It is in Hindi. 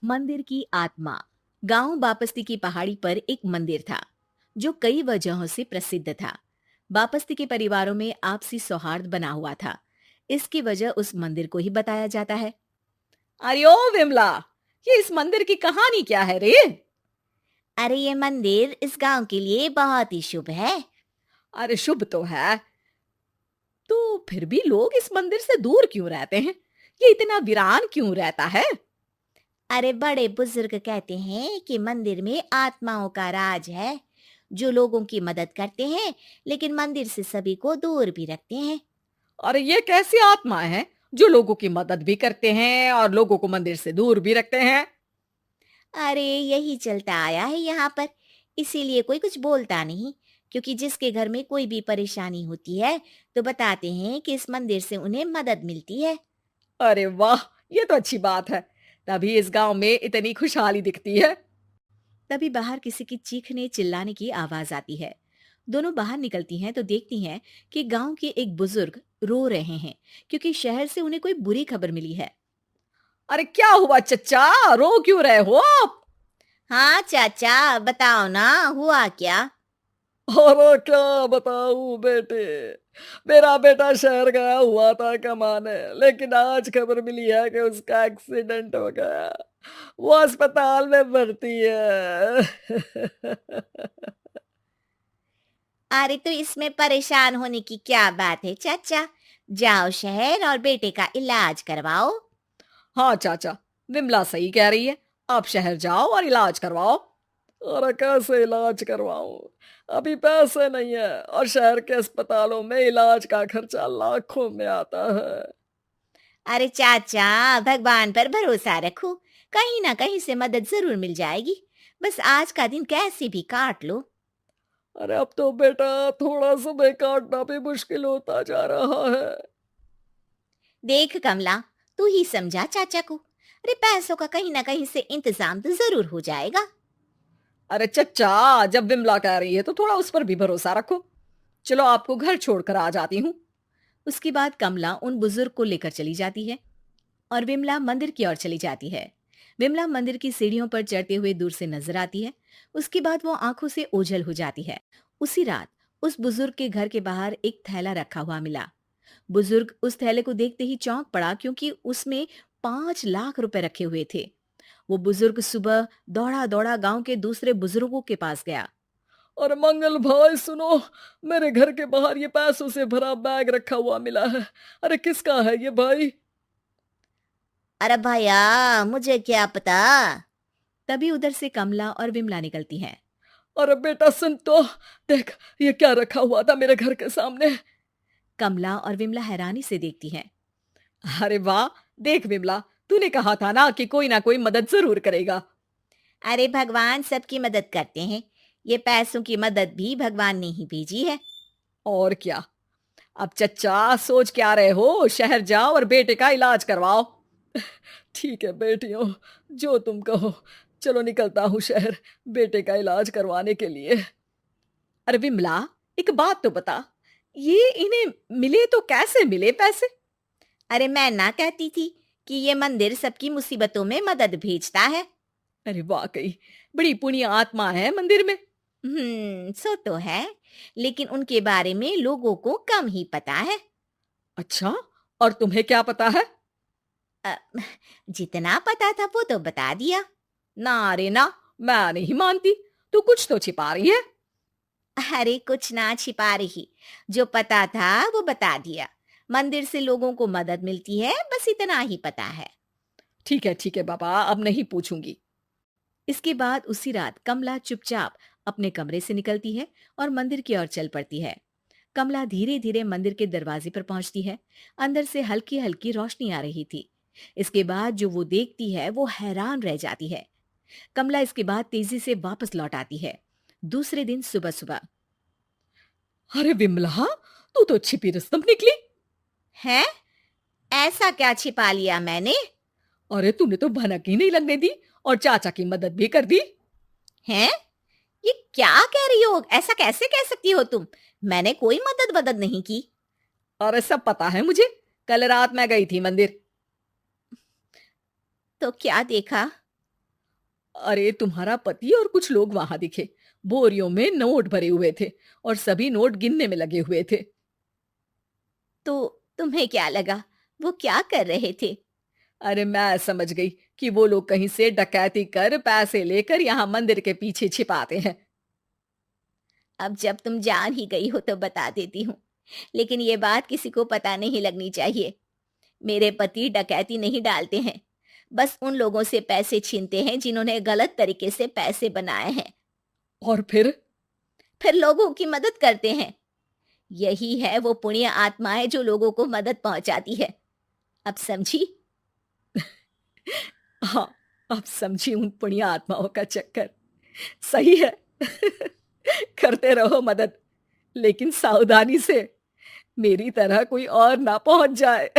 मंदिर की आत्मा। गांव बापस्ती की पहाड़ी पर एक मंदिर था जो कई वजहों से प्रसिद्ध था। बापस्ती के परिवारों में आपसी सौहार्द बना हुआ था। इसकी वजह उस मंदिर को ही बताया जाता है। अरे ओ विमला, ये इस मंदिर की कहानी क्या है रे? अरे ये मंदिर इस गांव के लिए बहुत ही शुभ है। अरे शुभ तो है, तो फिर भी लोग इस मंदिर से दूर क्यों रहते हैं? ये इतना वीरान क्यों रहता है? अरे बड़े बुजुर्ग कहते हैं कि मंदिर में आत्माओं का राज है जो लोगों की मदद करते हैं, लेकिन मंदिर से सभी को दूर भी रखते हैं। और ये कैसी आत्माएं हैं जो लोगों की मदद भी करते हैं और लोगों को मंदिर से दूर भी रखते हैं? अरे यही चलता आया है यहाँ पर, इसीलिए कोई कुछ बोलता नहीं। क्योंकि जिसके घर में कोई भी परेशानी होती है तो बताते हैं कि इस मंदिर से उन्हें मदद मिलती है। अरे वाह, ये तो अच्छी बात है। तभी इस गांव में इतनी खुशहाली दिखती है। तभी बाहर किसी की चीखने चिल्लाने की आवाज आती है। दोनों बाहर निकलती हैं तो देखती हैं कि गांव के एक बुजुर्ग रो रहे हैं क्योंकि शहर से उन्हें कोई बुरी खबर मिली है। अरे क्या हुआ चच्चा, रो क्यों रहे हो आप? हाँ चाचा, बताओ ना, हुआ क्या? और क्या बताऊं बेटे, मेरा बेटा शहर गया हुआ था कमाने, लेकिन आज खबर मिली है कि उसका एक्सीडेंट हो गया। वो अस्पताल में भर्ती है। अरे तो इसमें परेशान होने की क्या बात है चाचा, जाओ शहर और बेटे का इलाज करवाओ। हाँ चाचा, विमला सही कह रही है। आप शहर जाओ और इलाज करवाओ। और कैसे इलाज करवाऊं? अभी पैसे नहीं है और शहर के अस्पतालों में इलाज का खर्चा लाखों में आता है। अरे चाचा, भगवान पर भरोसा रखो, कहीं ना कहीं से मदद जरूर मिल जाएगी। बस आज का दिन कैसे भी काट लो। अरे अब तो बेटा थोड़ा समय काटना भी मुश्किल होता जा रहा है। देख कमला, तू ही समझा चाचा को। अरे पैसों का कहीं ना कहीं से इंतजाम तो जरूर हो जाएगा। अरे चच्चा, जब विमला कह रही है तो थोड़ा उस पर भी भरोसा रखो। चलो आपको घर छोड़कर आ जाती हूँ। उसके बाद कमला उन बुजुर्ग को लेकर चली जाती है और विमला मंदिर की ओर चली जाती है। विमला मंदिर की सीढ़ियों पर चढ़ते हुए दूर से नजर आती है। उसके बाद वो आंखों से ओझल हो जाती है। उसी रात उस बुजुर्ग के घर के बाहर एक थैला रखा हुआ मिला। बुजुर्ग उस थैले को देखते ही चौंक पड़ा क्योंकि उसमें 5 लाख रुपए रखे हुए थे। वो बुजुर्ग सुबह दौड़ा दौड़ा गांव के दूसरे बुजुर्गों के पास गया। और मंगल भाई सुनो, मेरे घर के बाहर ये पैसों से भरा बैग रखा हुआ मिला है। अरे किसका है ये भाई? अरे भैया, मुझे क्या पता। तभी उधर से कमला और विमला निकलती हैं। अरे बेटा सुन तो, देख ये क्या रखा हुआ था मेरे घर के सामने। कमला और विमला हैरानी से देखती हैं। अरे वाह, देख विमला, तूने कहा था ना कि कोई ना कोई मदद जरूर करेगा। अरे भगवान सबकी मदद करते हैं, ये पैसों की मदद भी भगवान ने ही भेजी है। और क्या। अब चच्चा सोच क्या रहे हो, शहर जाओ और बेटे का इलाज करवाओ। ठीक है बेटियों, जो तुम कहो। चलो निकलता हूँ शहर बेटे का इलाज करवाने के लिए। अरे विमला, एक बात तो बता, ये इन्हें मिले तो कैसे मिले पैसे? अरे मैं ना कहती थी कि ये मंदिर सबकी मुसीबतों में मदद भेजता है। अरे वाकई बड़ी पुण्य आत्मा है मंदिर में। सो तो है, लेकिन उनके बारे में लोगों को कम ही पता है। अच्छा, और तुम्हें क्या पता है? अ, जितना पता था वो तो बता दिया। ना रे ना, मैं नहीं मानती। तू कुछ तो छिपा रही है। अरे कुछ ना छिपा रही, जो पता था वो बता दिया। मंदिर से लोगों को मदद मिलती है, बस इतना ही पता है। ठीक है बाबा, अब नहीं पूछूंगी। इसके बाद उसी रात कमला चुपचाप अपने कमरे से निकलती है और मंदिर की ओर चल पड़ती है। कमला धीरे धीरे मंदिर के दरवाजे पर पहुंचती है। अंदर से हल्की हल्की रोशनी आ रही थी। इसके बाद जो वो देखती है वो हैरान रह जाती है। कमला इसके बाद तेजी से वापस लौट आती है। दूसरे दिन सुबह सुबह। अरे विमला, तू तो छिपी रुस्तम निकली। है? ऐसा क्या छिपा लिया मैंने? अरे तूने तो भनक ही नहीं लगने दी और चाचा की मदद भी कर दी। हैं? ये क्या कह रही हो? ऐसा कैसे कह सकती हो तुम? मैंने कोई मदद वदद नहीं की। अरे सब पता है मुझे, कल रात मैं गई थी मंदिर। तो क्या देखा? अरे तुम्हारा पति और कुछ लोग वहां दिखे। बोरियों में नोट भरे हुए थे और सभी नोट गिनने में लगे हुए थे। तो तुम्हें क्या लगा, वो क्या कर रहे थे? अरे मैं समझ गई कि वो लोग कहीं से डकैती कर पैसे लेकर यहाँ मंदिर के पीछे छिपाते हैं। अब जब तुम जान ही गई हो तो बता देती हूँ, लेकिन ये बात किसी को पता नहीं लगनी चाहिए। मेरे पति डकैती नहीं डालते हैं, बस उन लोगों से पैसे छीनते हैं जिन्होंने गलत तरीके से पैसे बनाए हैं। और फिर लोगों की मदद करते हैं। यही है वो पुण्य आत्माएं जो लोगों को मदद पहुंचाती है। अब समझी? हाँ, अब समझी उन पुण्य आत्माओं का चक्कर। सही है। करते रहो मदद, लेकिन सावधानी से, मेरी तरह कोई और ना पहुंच जाए।